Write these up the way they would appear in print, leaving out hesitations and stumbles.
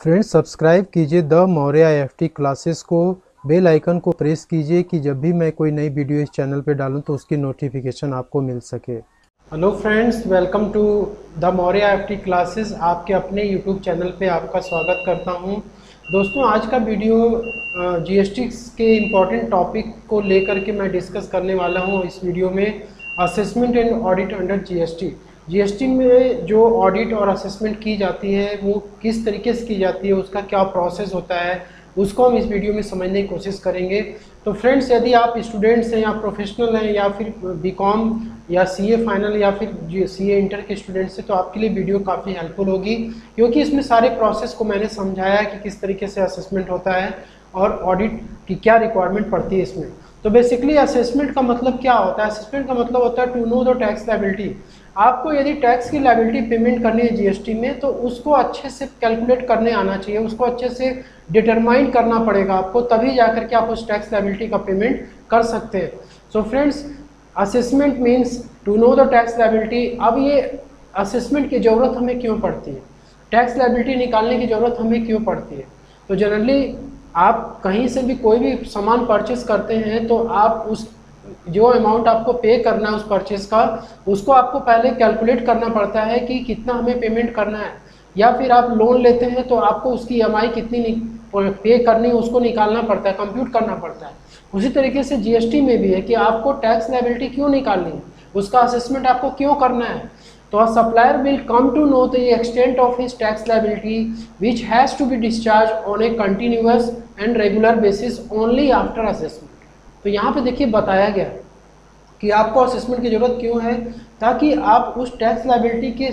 Friends subscribe कीजिए the Maurya IFT classes को, bell icon को प्रेस कीजिए कि जब भी मैं कोई नई वीडियो इस चैनल पे डालूं तो उसकी नोटिफिकेशन आपको मिल सके। Hello friends, welcome to the Maurya IFT classes. आपके अपने यूट्यूब चैनल पे आपका स्वागत करता हूं। दोस्तों, आज का वीडियो GST के इम्पॉर्टेंट टॉपिक को लेकर के मैं डिस्कस करने वाला हूं। इस वीडियो में assessment and audit under GST में जो ऑडिट और असेसमेंट की जाती है वो किस तरीके से की जाती है, उसका क्या प्रोसेस होता है, उसको हम इस वीडियो में समझने की कोशिश करेंगे। तो फ्रेंड्स, यदि आप स्टूडेंट्स हैं या प्रोफेशनल हैं या फिर BCom या CA फाइनल या फिर CA इंटर के स्टूडेंट्स हैं, तो आपके लिए वीडियो काफ़ी हेल्पफुल होगी, क्योंकि इसमें सारे प्रोसेस को मैंने समझाया है कि किस तरीके से असेसमेंट होता है और ऑडिट की क्या रिक्वायरमेंट पड़ती है इसमें। तो बेसिकली असेसमेंट का मतलब क्या होता है? असेसमेंट का मतलब होता है to know the tax liability. आपको यदि टैक्स की लायबिलिटी पेमेंट करनी है GST में, तो उसको अच्छे से कैलकुलेट करने आना चाहिए, उसको अच्छे से डिटरमाइन करना पड़ेगा आपको, तभी जाकर के आप उस टैक्स लायबिलिटी का पेमेंट कर सकते हैं। So friends, assessment means to know the tax liability. अब ये असेसमेंट की ज़रूरत हमें क्यों पड़ती है, टैक्स लायबिलिटी निकालने की ज़रूरत हमें क्यों पड़ती है? तो जनरली आप कहीं से भी कोई भी सामान परचेस करते हैं तो आप उस जो अमाउंट आपको पे करना है उस परचेस का, उसको आपको पहले कैलकुलेट करना पड़ता है कि कितना हमें पेमेंट करना है। या फिर आप लोन लेते हैं तो आपको उसकी EMI कितनी पे करनी है उसको निकालना पड़ता है, कंप्यूट करना पड़ता है। उसी तरीके से GST में भी है कि आपको टैक्स लायबिलिटी क्यों निकालनी है, उसका असेसमेंट आपको क्यों करना है। तो a supplier will come to know the extent of his tax liability which has to be discharged on a continuous and regular basis only after assessment। तो यहाँ पे देखिए बताया गया कि आपको असेसमेंट की ज़रूरत क्यों है, ताकि आप उस टैक्स लायबिलिटी के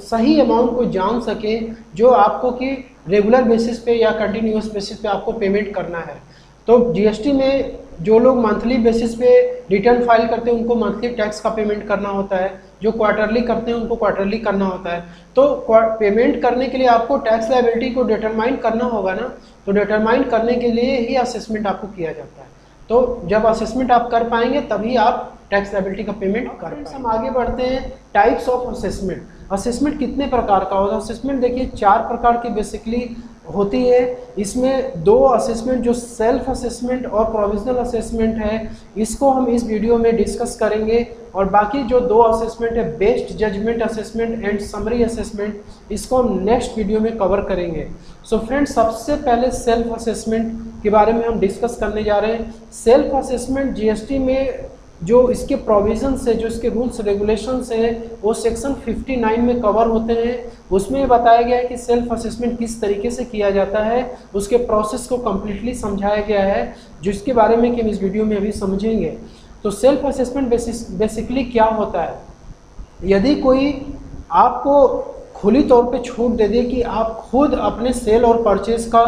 सही अमाउंट को जान सकें जो आपको कि रेगुलर बेसिस पे या कंटिन्यूस बेसिस पे आपको पेमेंट करना है। तो GST में जो लोग मंथली बेसिस पे रिटर्न फाइल करते हैं उनको मंथली टैक्स का पेमेंट करना होता है, जो क्वार्टरली करते हैं उनको क्वार्टरली करना होता है। तो पेमेंट करने के लिए आपको टैक्स लायबिलिटी को डिटरमाइन करना होगा ना, तो डिटरमाइन करने के लिए ही असेसमेंट आपको किया जाता है। तो जब असेसमेंट आप कर पाएंगे तभी आप टैक्स लायबिलिटी का पेमेंट कर पाएंगे। हम आगे बढ़ते हैं टाइप्स ऑफ असेसमेंट। असेसमेंट कितने प्रकार का होता है? असेसमेंट देखिए 4 प्रकार की बेसिकली होती है। इसमें 2 असेसमेंट जो सेल्फ असेसमेंट और प्रोविजनल असेसमेंट है, इसको हम इस वीडियो में डिस्कस करेंगे। और बाकी जो 2 असेसमेंट है, best judgement assessment and summary assessment, इसको हम नेक्स्ट वीडियो में कवर करेंगे। सो फ्रेंड्स, सबसे पहले सेल्फ असेसमेंट के बारे में हम डिस्कस करने जा रहे हैं। सेल्फ असेसमेंट GST में जो इसके प्रोविजंस है, जो इसके रूल्स रेगुलेशंस हैं, वो सेक्शन 59 में कवर होते हैं। उसमें बताया गया है कि सेल्फ असेसमेंट किस तरीके से किया जाता है, उसके प्रोसेस को कम्प्लीटली समझाया गया है, जिसके बारे में कि हम इस वीडियो में अभी समझेंगे। तो सेल्फ असेसमेंट बेसिकली क्या होता है? यदि कोई आपको खुली तौर पे छूट दे दे कि आप खुद अपने सेल और परचेज का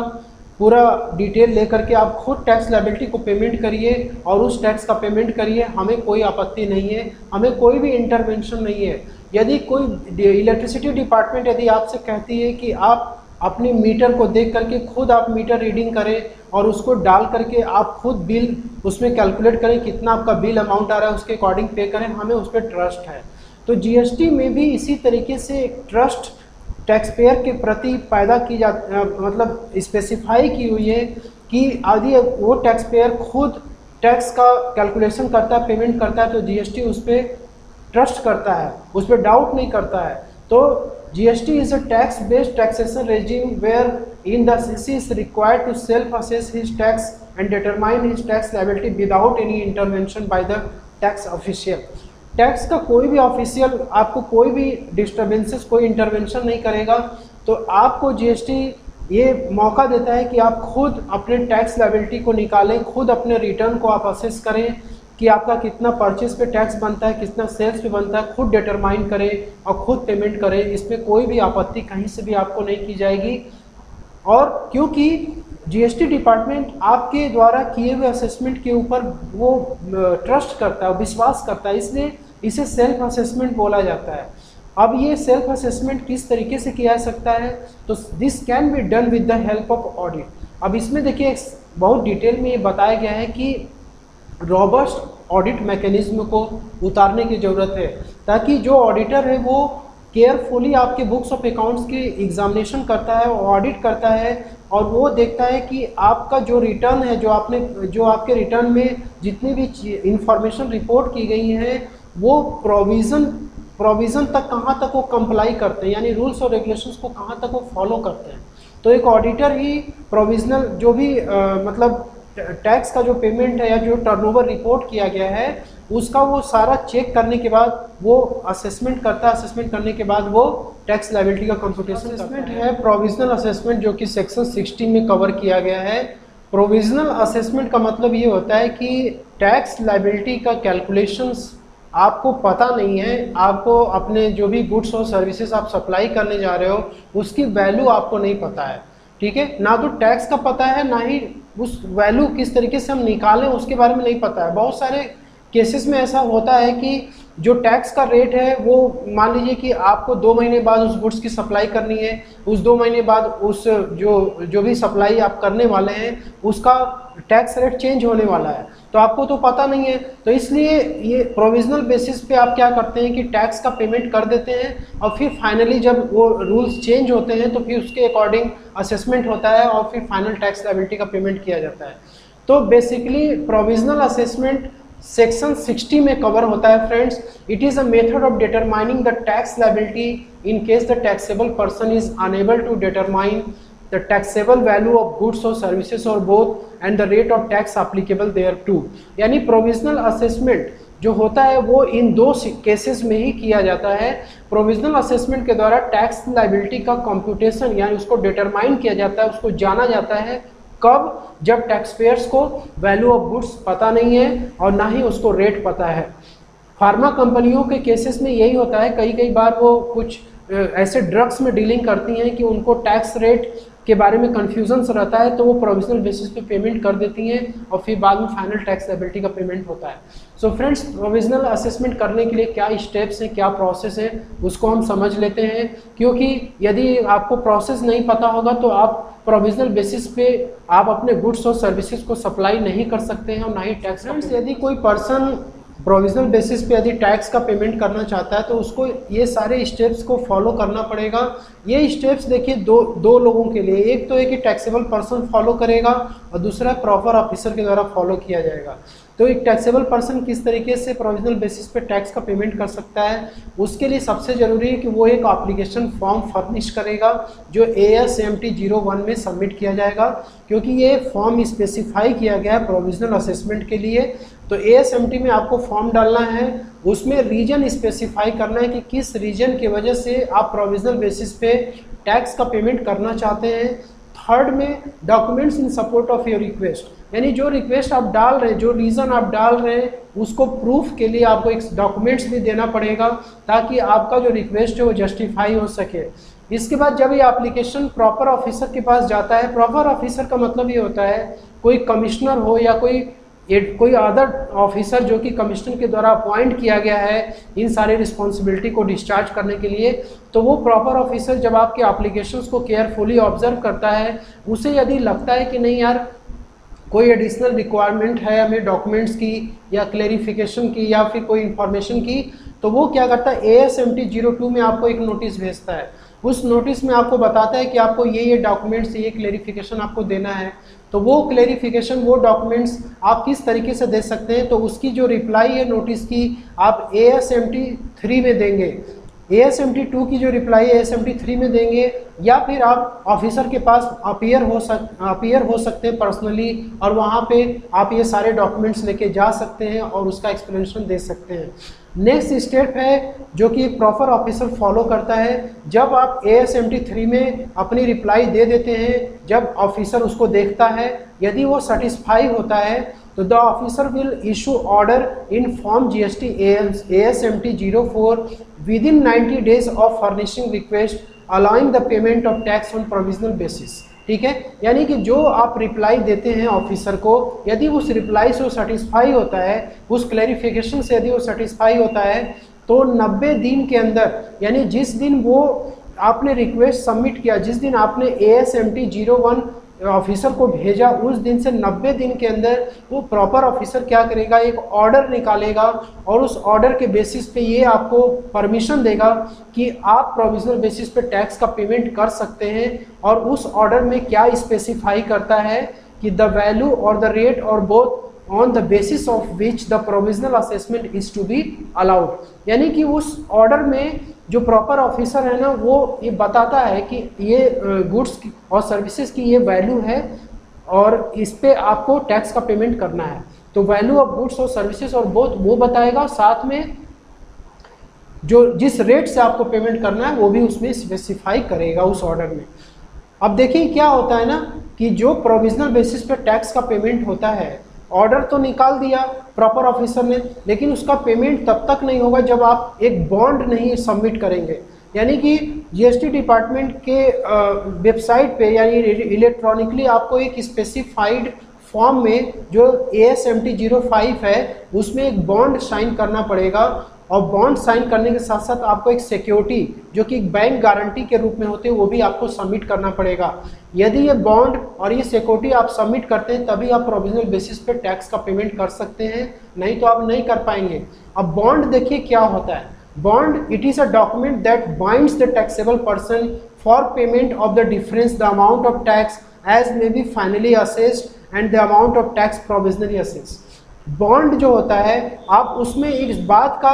पूरा डिटेल लेकर के आप खुद टैक्स लायबिलिटी को पेमेंट करिए और उस टैक्स का पेमेंट करिए, हमें कोई आपत्ति नहीं है, हमें कोई भी इंटरवेंशन नहीं है। यदि कोई इलेक्ट्रिसिटी डिपार्टमेंट यदि आपसे कहती है कि आप अपने मीटर को देख करके खुद आप मीटर रीडिंग करें और उसको डाल करके आप खुद बिल उसमें कैलकुलेट करें, कितना आपका बिल अमाउंट आ रहा है उसके अकॉर्डिंग पे करें, हमें उस पर ट्रस्ट है। तो GST में भी इसी तरीके से ट्रस्ट टैक्स पेयर के प्रति पैदा की मतलब स्पेसिफाई की हुई है कि यदि वो टैक्स पेयर खुद टैक्स का कैलकुलेशन करता है, पेमेंट करता है, तो GST उस पर ट्रस्ट करता है, उस पर डाउट नहीं करता है। तो GST is a tax based taxation regime where in the CC is required to self assess his tax and determine his tax liability without any intervention by the tax official। Tax का कोई भी official आपको कोई भी disturbances, कोई intervention नहीं करेगा। तो आपको GST ये मौका देता है कि आप खुद अपने टैक्स लायबिलिटी को निकालें, खुद अपने रिटर्न को आप असेस करें कि आपका कितना परचेज पे टैक्स बनता है, कितना सेल्स पे बनता है, खुद डिटरमाइन करें और खुद पेमेंट करें। इसमें कोई भी आपत्ति कहीं से भी आपको नहीं की जाएगी। और क्योंकि GST डिपार्टमेंट आपके द्वारा किए हुए असेसमेंट के ऊपर वो ट्रस्ट करता है, विश्वास करता है, इसलिए इसे सेल्फ असेसमेंट बोला जाता है। अब ये सेल्फ असेसमेंट किस तरीके से किया जा सकता है? तो this can be done with the help of audit. अब इसमें देखिए बहुत डिटेल में ये बताया गया है कि रॉबस्ट ऑडिट मैकेनिज्म को उतारने की ज़रूरत है, ताकि जो ऑडिटर है वो केयरफुली आपके बुक्स ऑफ अकाउंट्स की एग्जामिनेशन करता है, ऑडिट करता है, और वो देखता है कि आपका जो रिटर्न है, जो आपके रिटर्न में जितनी भी इंफॉर्मेशन रिपोर्ट की गई है वो प्रोविज़न तक कहाँ तक वो कंप्लाई करते हैं, यानी रूल्स और रेगुलेशंस को कहाँ तक वो फॉलो करते हैं। तो एक ऑडिटर ही प्रोविजनल जो भी मतलब टैक्स का जो पेमेंट है या जो टर्नओवर रिपोर्ट किया गया है उसका वो सारा चेक करने के बाद वो असेसमेंट करता है। असेसमेंट करने के बाद वो टैक्स लायबिलिटी का कंप्यूटेशन असेसमेंट है प्रोविजनल असेसमेंट, जो कि सेक्शन 16 में कवर किया गया है। प्रोविजनल असेसमेंट का मतलब ये होता है कि टैक्स लायबिलिटी का कैलकुलेशंस आपको पता नहीं है, आपको अपने जो भी गुड्स और सर्विसेज आप सप्लाई करने जा रहे हो उसकी वैल्यू आपको नहीं पता है, ठीक है। ना तो टैक्स का पता है, ना ही उस वैल्यू किस तरीके से हम निकालें उसके बारे में नहीं पता है। बहुत सारे केसेस में ऐसा होता है कि जो टैक्स का रेट है वो मान लीजिए कि आपको 2 महीने बाद उस गुड्स की सप्लाई करनी है, उस 2 महीने बाद उस जो भी सप्लाई आप करने वाले हैं उसका टैक्स रेट चेंज होने वाला है, तो आपको तो पता नहीं है। तो इसलिए ये प्रोविजनल बेसिस पे आप क्या करते हैं कि टैक्स का पेमेंट कर देते हैं और फिर फाइनली जब वो रूल्स चेंज होते हैं तो फिर उसके अकॉर्डिंग असेसमेंट होता है और फिर फाइनल टैक्स लायबिलिटी का पेमेंट किया जाता है। तो बेसिकली प्रोविजनल असेसमेंट सेक्शन 60 में कवर होता है friends. It is a method of determining the tax liability in case the taxable person is unable to determine the taxable value of goods or services or both and the rate of tax applicable thereto। यानी provisional assessment जो होता है वो इन 2 cases में ही किया जाता है। Provisional assessment के द्वारा टैक्स लायबिलिटी का कंप्यूटेशन यानी उसको डिटरमाइन किया जाता है, उसको जाना जाता है कब, जब टैक्स पेयर्स को वैल्यू ऑफ गुड्स पता नहीं है और ना ही उसको रेट पता है। फार्मा कंपनियों के केसेस में यही होता है, कई बार वो कुछ ऐसे ड्रग्स में डीलिंग करती हैं कि उनको टैक्स रेट के बारे में कन्फ्यूजन रहता है, तो वो प्रोविजनल बेसिस पे पेमेंट कर देती हैं और फिर बाद में फाइनल टैक्स लायबिलिटी का पेमेंट होता है। सो फ्रेंड्स, प्रोविजनल असेसमेंट करने के लिए क्या स्टेप्स हैं, क्या प्रोसेस है, उसको हम समझ लेते हैं, क्योंकि यदि आपको प्रोसेस नहीं पता होगा तो आप प्रोविजनल बेसिस पे आप अपने गुड्स और सर्विसेज को सप्लाई नहीं कर सकते हैं और ना ही टैक्स। फ्रेंड्स, यदि कोई पर्सन प्रोविजनल बेसिस पे यदि टैक्स का पेमेंट करना चाहता है तो उसको ये सारे स्टेप्स को फॉलो करना पड़ेगा। ये स्टेप्स देखिए दो लोगों के लिए, एक तो है कि टैक्सेबल पर्सन फॉलो करेगा और दूसरा प्रॉपर ऑफिसर के द्वारा फॉलो किया जाएगा। तो एक टैक्सेबल पर्सन किस तरीके से प्रोविजनल बेसिस पे टैक्स का पेमेंट कर सकता है, उसके लिए सबसे ज़रूरी है कि वो एक एप्लीकेशन फॉर्म फर्निश करेगा जो ASMT 01 में सबमिट किया जाएगा, क्योंकि ये फॉर्म स्पेसिफाई किया गया है प्रोविजनल असेसमेंट के लिए। तो ASMT में आपको फॉर्म डालना है, उसमें रीजन स्पेसिफाई करना है कि किस रीजन की वजह से आप प्रोविजनल बेसिस पे टैक्स का पेमेंट करना चाहते हैं। थर्ड में documents in support of your request, यानी जो रिक्वेस्ट आप डाल रहे हैं, जो रीज़न आप डाल रहे हैं, उसको प्रूफ के लिए आपको एक डॉक्यूमेंट्स भी देना पड़ेगा ताकि आपका जो रिक्वेस्ट है वो जस्टिफाई हो सके। इसके बाद जब ये एप्लीकेशन प्रॉपर ऑफिसर के पास जाता है, प्रॉपर ऑफिसर का मतलब ये होता है कोई कमिश्नर हो या कोई अदर ऑफिसर जो कि कमिश्नर के द्वारा अपॉइंट किया गया है इन सारी रिस्पॉन्सिबिलिटी को डिस्चार्ज करने के लिए, तो वो प्रॉपर ऑफिसर जब आपके एप्लीकेशंस को केयरफुली ऑब्जर्व करता है, उसे यदि लगता है कि नहीं यार कोई एडिशनल रिक्वायरमेंट है हमें डॉक्यूमेंट्स की या क्लेरिफिकेशन की या फिर कोई इन्फॉर्मेशन की, तो वो क्या करता है ASMT 02 में आपको एक नोटिस भेजता है। उस नोटिस में आपको बताता है कि आपको ये डॉक्यूमेंट्स, ये क्लेरिफिकेशन आपको देना है। तो वो क्लेरिफिकेशन, वो डॉक्यूमेंट्स आप किस तरीके से दे सकते हैं, तो उसकी जो रिप्लाई है नोटिस की आप ASMT 3 में देंगे। ASMT 2 की जो रिप्लाई है ASMT 3 में देंगे, या फिर आप ऑफिसर के पास अपीयर हो सकते हैं पर्सनली, और वहाँ पे आप ये सारे डॉक्यूमेंट्स लेके जा सकते हैं और उसका एक्सप्लेनेशन दे सकते हैं। नेक्स्ट स्टेप है जो कि प्रॉपर ऑफिसर फॉलो करता है, जब आप ASMT 3 में अपनी रिप्लाई दे देते हैं, जब ऑफिसर उसको देखता है, यदि वो सेटिस्फाई होता है तो the officer will issue order in form GST ASMT 04 within 90 days of furnishing request allowing the payment of tax on provisional basis। ठीक है, यानी कि जो आप रिप्लाई देते हैं ऑफिसर को, यदि उस रिप्लाई से वो सेटिस्फाई होता है, उस क्लैरिफिकेशन से यदि वो सेटिस्फाई होता है, तो 90 दिन के अंदर, यानी जिस दिन वो आपने रिक्वेस्ट सबमिट किया, जिस दिन आपने ASMT 01 ऑफिसर को भेजा उस दिन से 90 दिन के अंदर वो प्रॉपर ऑफिसर क्या करेगा, एक ऑर्डर निकालेगा और उस ऑर्डर के बेसिस पे ये आपको परमिशन देगा कि आप प्रोविजनल बेसिस पे टैक्स का पेमेंट कर सकते हैं। और उस ऑर्डर में क्या स्पेसिफाई करता है कि द वैल्यू और द रेट और both on the basis of which the provisional assessment is to be allowed. यानी कि उस ऑर्डर में जो प्रॉपर ऑफिसर है ना वो ये बताता है कि ये गुड्स और सर्विसेज की ये वैल्यू है और इस पे आपको टैक्स का पेमेंट करना है। तो वैल्यू ऑफ गुड्स और सर्विसेज और बोथ वो बताएगा, साथ में जो जिस रेट से आपको पेमेंट करना है वो भी उसमें स्पेसिफाई करेगा उस ऑर्डर में। अब देखिए क्या होता है ना कि जो प्रोविजनल बेसिस पे टैक्स का पेमेंट होता है, ऑर्डर तो निकाल दिया प्रॉपर ऑफिसर ने, लेकिन उसका पेमेंट तब तक नहीं होगा जब आप एक बॉन्ड नहीं सबमिट करेंगे। यानी कि जीएसटी डिपार्टमेंट के वेबसाइट पे यानी इलेक्ट्रॉनिकली आपको एक स्पेसिफाइड फॉर्म में जो ASMT 05 है उसमें एक बॉन्ड साइन करना पड़ेगा। और बॉन्ड साइन करने के साथ साथ आपको एक सिक्योरिटी जो कि बैंक गारंटी के रूप में होते हैं वो भी आपको सबमिट करना पड़ेगा। यदि ये बॉन्ड और ये सिक्योरिटी आप सबमिट करते हैं तभी आप प्रोविजनल बेसिस पे टैक्स का पेमेंट कर सकते हैं, नहीं तो आप नहीं कर पाएंगे। अब बॉन्ड देखिए क्या होता है। Bond it is a document that binds the taxable person for payment of the difference the amount of tax as may be finally assessed and the amount of tax provisionally assessed. Bond जो होता है आप उसमें इस बात का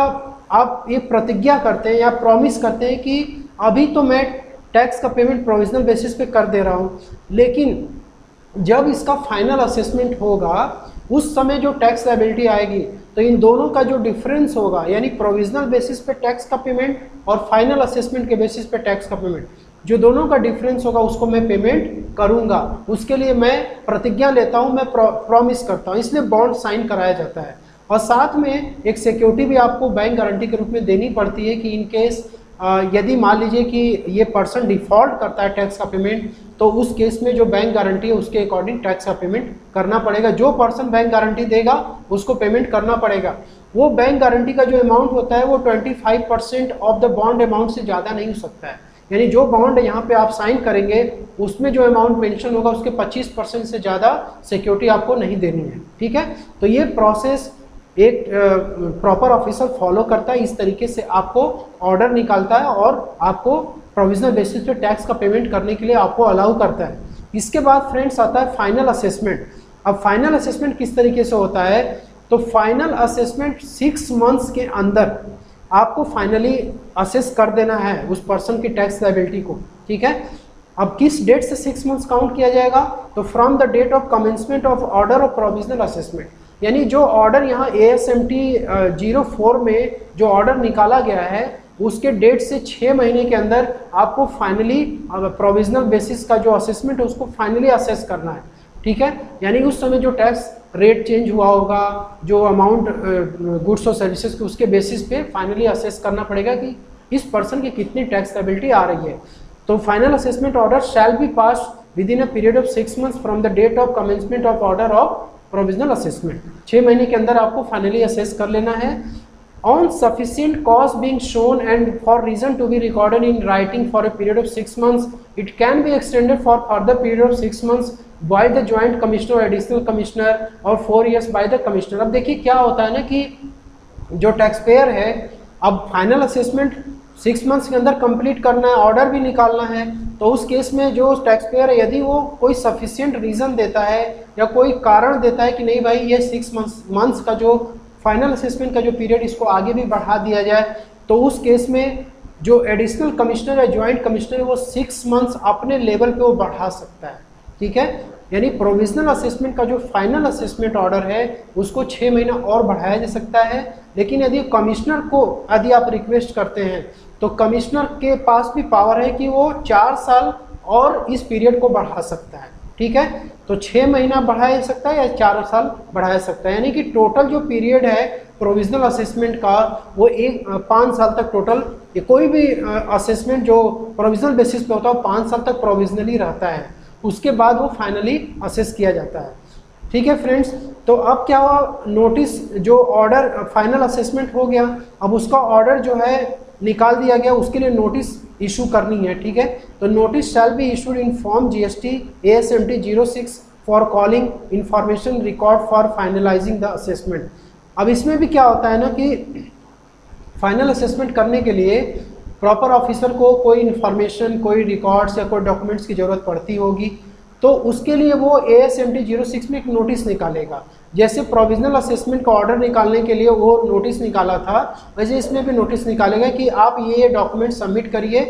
आप ये प्रतिज्ञा करते हैं या प्रॉमिस करते हैं कि अभी तो मैं टैक्स का पेमेंट प्रोविजनल बेसिस पे कर दे रहा हूँ, लेकिन जब इसका फाइनल असेसमेंट होगा उस समय जो टैक्स लायबिलिटी आएगी तो इन दोनों का जो डिफरेंस होगा यानी प्रोविजनल बेसिस पे टैक्स का पेमेंट और फाइनल असेसमेंट के बेसिस पे टैक्स का पेमेंट, जो दोनों का डिफरेंस होगा उसको मैं पेमेंट करूंगा। उसके लिए मैं प्रतिज्ञा लेता हूं, मैं प्रॉमिस करता हूं, इसलिए बॉन्ड साइन कराया जाता है। और साथ में एक सिक्योरिटी भी आपको बैंक गारंटी के रूप में देनी पड़ती है कि इन केस यदि मान लीजिए कि ये पर्सन डिफॉल्ट करता है टैक्स का पेमेंट तो उस केस में जो बैंक गारंटी है उसके अकॉर्डिंग टैक्स का पेमेंट करना पड़ेगा। जो पर्सन बैंक गारंटी देगा उसको पेमेंट करना पड़ेगा। वो बैंक गारंटी का जो अमाउंट होता है वो 25% ऑफ द बॉन्ड अमाउंट से ज़्यादा नहीं हो सकता है। यानी जो बॉन्ड यहाँ पे आप साइन करेंगे उसमें जो अमाउंट मेंशन होगा उसके 25% से ज़्यादा सिक्योरिटी आपको नहीं देनी है। ठीक है, तो ये प्रोसेस एक प्रॉपर ऑफिसर फॉलो करता है। इस तरीके से आपको ऑर्डर निकालता है और आपको प्रोविजनल बेसिस पे टैक्स का पेमेंट करने के लिए आपको अलाउ करता है। इसके बाद फ्रेंड्स आता है फाइनल असेसमेंट। अब फाइनल असेसमेंट किस तरीके से होता है, तो फाइनल असेसमेंट 6 मंथ्स के अंदर आपको फाइनली असेस कर देना है उस पर्सन की टैक्स लायबिलिटी को। ठीक है, अब किस डेट से 6 मंथ्स काउंट किया जाएगा, तो from the date of commencement of order of provisional assessment. यानी जो ऑर्डर यहाँ ASMT 04 में जो ऑर्डर निकाला गया है उसके डेट से 6 महीने के अंदर आपको फाइनली प्रोविजनल बेसिस का जो असेसमेंट है उसको फाइनली असेस करना है। ठीक है, यानी उस समय जो टैक्स रेट चेंज हुआ होगा, जो अमाउंट गुड्स और सर्विसेज के उसके बेसिस पे फाइनली असेस करना पड़ेगा कि इस पर्सन की कितनी टैक्स लायबिलिटी आ रही है। तो final assessment order shall be pass within a period of 6 months from the date of commencement of order of provisional assessment. 6 महीने के अंदर आपको फाइनली असेस कर लेना है। On sufficient cost being shown and for reason to be recorded in writing for a period of 6 months it can be extended for further period of 6 months by the joint commissioner additional commissioner और 4 years by the commissioner. अब देखिए क्या होता है ना कि जो tax payer है अब फाइनल असेसमेंट 6 मंथ्स के अंदर कंप्लीट करना है, ऑर्डर भी निकालना है, तो उस केस में जो टैक्स पेयर है यदि वो कोई सफिशिएंट रीज़न देता है या कोई कारण देता है कि नहीं भाई ये 6 मंथ्स का जो फाइनल असेसमेंट का जो पीरियड इसको आगे भी बढ़ा दिया जाए, तो उस केस में जो एडिशनल कमिश्नर या ज्वाइंट कमिश्नर वो 6 मंथ्स अपने लेवल पे वो बढ़ा सकता है। ठीक है, यानी प्रोविजनल असेसमेंट का जो फाइनल असेसमेंट ऑर्डर है उसको 6 महीना और बढ़ाया जा सकता है। लेकिन यदि कमिश्नर को यदि आप रिक्वेस्ट करते हैं तो कमिश्नर के पास भी पावर है कि वो 4 साल और इस पीरियड को बढ़ा सकता है। ठीक है, तो 6 महीना बढ़ाया जा सकता है या 4 साल बढ़ाया सकता है। यानी कि टोटल जो पीरियड है प्रोविजनल असेसमेंट का वो 5 साल तक टोटल, कोई भी असेसमेंट जो प्रोविजनल बेसिस पे होता है वो 5 साल तक प्रोविजनली रहता है, उसके बाद वो फाइनली असेस किया जाता है। ठीक है फ्रेंड्स, तो अब क्या हुआ, नोटिस जो ऑर्डर फाइनल असेसमेंट हो गया, अब उसका ऑर्डर जो है निकाल दिया गया उसके लिए नोटिस इशू करनी है, ठीक है। तो notice shall be issued in form GST ASMT 06 for calling information record for finalising the assessment. अब इसमें भी क्या होता है ना कि फाइनल असेसमेंट करने के लिए प्रॉपर ऑफिसर को कोई इन्फॉर्मेशन, कोई रिकॉर्ड्स या कोई डॉक्यूमेंट्स की ज़रूरत पड़ती होगी, तो उसके लिए वो ASMT 06 में एक नोटिस निकालेगा। जैसे प्रोविजनल असेसमेंट का ऑर्डर निकालने के लिए वो नोटिस निकाला था, वैसे इसमें भी नोटिस निकालेगा कि आप ये डॉक्यूमेंट सबमिट करिए।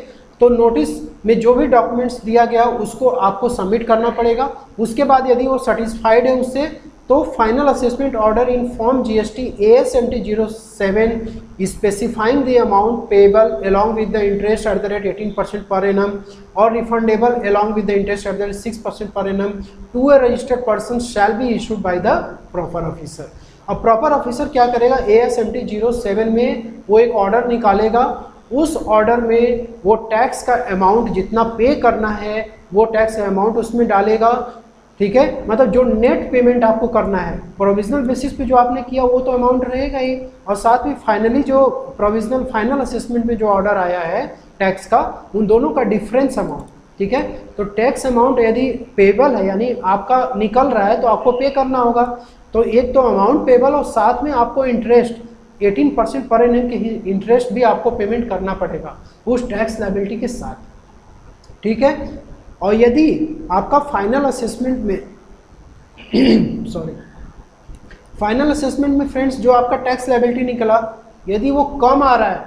तो नोटिस में जो भी डॉक्यूमेंट्स दिया गया उसको आपको सबमिट करना पड़ेगा। उसके बाद यदि वो सेटिस्फाइड है उससे, तो final assessment order in form GST ASMT 07 specifying the amount payable along with the interest at the rate 18% per annum or refundable along with the interest at the rate 6% per annum to a registered person shall be issued by the proper officer। अब proper officer क्या करेगा, ASMT 07 में वो एक order निकालेगा। उस order में वो टैक्स का अमाउंट जितना पे करना है वो टैक्स अमाउंट उसमें डालेगा, ठीक है। मतलब जो नेट पेमेंट आपको करना है प्रोविजनल बेसिस पे जो आपने किया वो तो अमाउंट रहेगा ही, और साथ में फाइनली जो प्रोविजनल फाइनल असेसमेंट में जो ऑर्डर आया है टैक्स का, उन दोनों का डिफरेंस अमाउंट, ठीक है। तो टैक्स अमाउंट यदि पेबल है यानी आपका निकल रहा है तो आपको पे करना होगा। तो एक तो अमाउंट पेबल और साथ में आपको इंटरेस्ट 18% पर एनम के इंटरेस्ट भी आपको पेमेंट करना पड़ेगा उस टैक्स लायबिलिटी के साथ, ठीक है। और यदि आपका फाइनल असेसमेंट में फाइनल असेसमेंट में फ्रेंड्स जो आपका टैक्स लायबिलिटी निकला, यदि वो कम आ रहा है,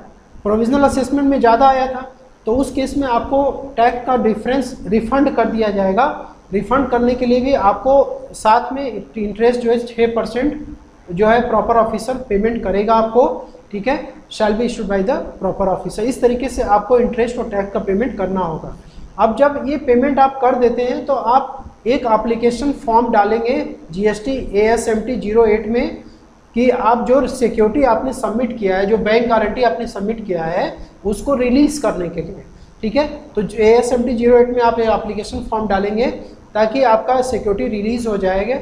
प्रोविजनल असेसमेंट में ज़्यादा आया था, तो उस केस में आपको टैक्स का डिफरेंस रिफंड कर दिया जाएगा। रिफंड करने के लिए भी आपको साथ में इंटरेस्ट जो है 6% जो है प्रॉपर ऑफिसर पेमेंट करेगा आपको, ठीक है। शैल be issued by the proper officer. इस तरीके से आपको इंटरेस्ट और टैक्स का पेमेंट करना होगा। अब जब ये पेमेंट आप कर देते हैं तो आप एक एप्लीकेशन फॉर्म डालेंगे GST ASMT 08 में कि आप जो सिक्योरिटी आपने सबमिट किया है, जो बैंक गारंटी आपने सबमिट किया है, उसको रिलीज करने के लिए, ठीक है। तो ASMT 08 में आप एप्लीकेशन फॉर्म डालेंगे ताकि आपका सिक्योरिटी रिलीज हो जाएगा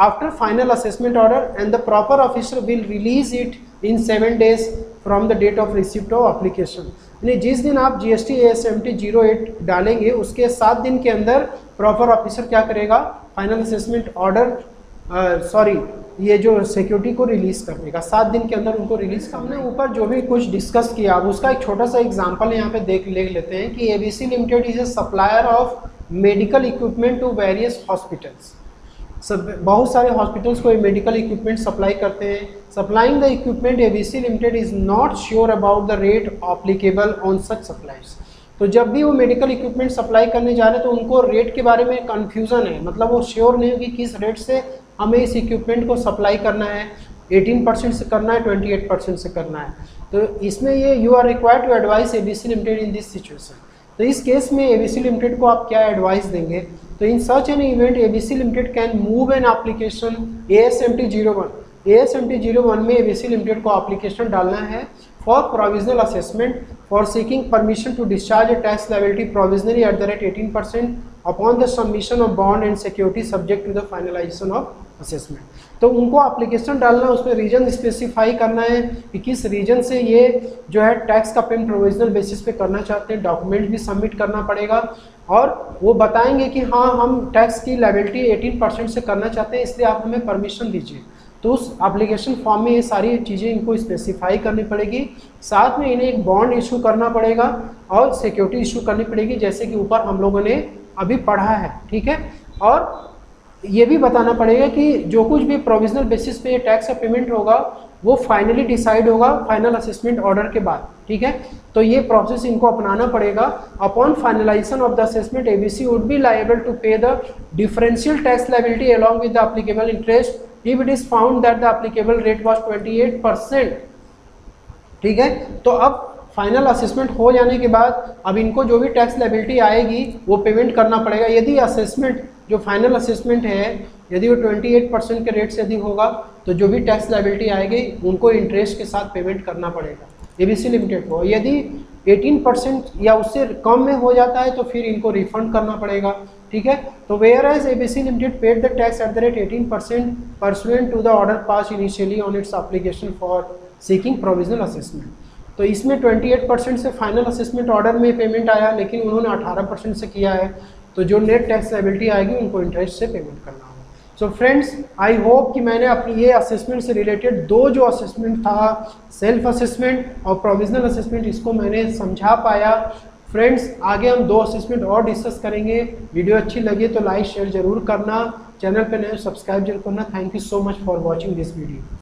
after final assessment order and the proper officer will release it in 7 days from the date of receipt of application. यानी जिस दिन आप GST ASMT 08 डालेंगे उसके 7 दिन के अंदर प्रॉपर ऑफिसर क्या करेगा, फाइनल असेसमेंट ऑर्डर ये जो सिक्योरिटी को रिलीज करने का 7 दिन के अंदर उनको रिलीज करना है। ऊपर जो भी कुछ डिस्कस किया अब उसका एक छोटा सा एग्जांपल यहाँ पे देख लेते हैं कि ABC limited is a supplier of medical equipment to various hospitals. बहुत सारे हॉस्पिटल्स को मेडिकल इक्विपमेंट सप्लाई करते हैं। Supplying the equipment ABC limited is not sure about the rate applicable on such supplies. तो जब भी वो मेडिकल इक्विपमेंट सप्लाई करने जा रहे हैं तो उनको रेट के बारे में कन्फ्यूज़न है, मतलब वो श्योर नहीं होगी किस रेट से हमें इस इक्विपमेंट को सप्लाई करना है, 18% से करना है, 28% से करना है। तो इसमें ये you are required to advise ABC limited in this situation. तो इस केस में ABC लिमिटेड को आप क्या एडवाइस देंगे, तो in such an event ABC limited can move an application ASMT 01। ASMT 01 में ABC लिमिटेड को एप्लीकेशन डालना है for provisional assessment for seeking permission to discharge a tax liability provisionally at the rate 18% upon the submission of bond and security subject to the finalisation of assessment. तो उनको application डालना, उसमें reason specify करना है कि किस reason से ये जो है टैक्स का पेमेंट प्रोविजनल बेसिस पे करना चाहते हैं, डॉक्यूमेंट भी सबमिट करना पड़ेगा और वो बताएंगे कि हाँ हम टैक्स की लायबिलिटी 18% से करना चाहते हैं इसलिए आप हमें परमिशन दीजिए। तो उस एप्लीकेशन फॉर्म में ये सारी चीज़ें इनको स्पेसिफाई करनी पड़ेगी। साथ में इन्हें एक बॉन्ड इशू करना पड़ेगा और सिक्योरिटी इशू करनी पड़ेगी जैसे कि ऊपर हम लोगों ने अभी पढ़ा है, ठीक है। और ये भी बताना पड़ेगा कि जो कुछ भी प्रोविजनल बेसिस पे टैक्स का पेमेंट होगा वो फाइनली डिसाइड होगा फाइनल असेसमेंट ऑर्डर के बाद, ठीक है। तो ये प्रोसेस इनको अपनाना पड़ेगा। Upon finalisation of the assessment ABC would be liable to pay the differential tax liability along with the applicable interest if it is found that the applicable rate was 28%, ठीक है। तो अब फाइनल असेसमेंट हो जाने के बाद अब इनको जो भी टैक्स लायबिलिटी आएगी वो पेमेंट करना पड़ेगा। यदि असेसमेंट जो फाइनल असेसमेंट है यदि वो 28% के रेट से अधिक होगा तो जो भी टैक्स लायबिलिटी आएगी उनको इंटरेस्ट के साथ पेमेंट करना पड़ेगा ABC लिमिटेड को। यदि 18% या उससे कम में हो जाता है तो फिर इनको रिफंड करना पड़ेगा, ठीक है। तो where as ABC limited paid the tax at the rate 18% pursuant to the order pass initially on its application for seeking provisional assessment. तो इसमें 28% से फाइनल असेसमेंट ऑर्डर में पेमेंट आया, लेकिन उन्होंने 18% से किया है। तो जो नेट टैक्स लायबिलिटी आएगी उनको इंटरेस्ट से पेमेंट करना होगा। सो फ्रेंड्स, आई होप कि मैंने अपनी ये असेसमेंट से रिलेटेड दो जो असेसमेंट था, सेल्फ असेसमेंट और प्रोविजनल असेसमेंट, इसको मैंने समझा पाया। फ्रेंड्स, आगे हम 2 असेसमेंट और डिस्कस करेंगे। वीडियो अच्छी लगे तो लाइक शेयर जरूर करना, चैनल पे नए सब्सक्राइब जरूर करना। Thank you so much for watching this video.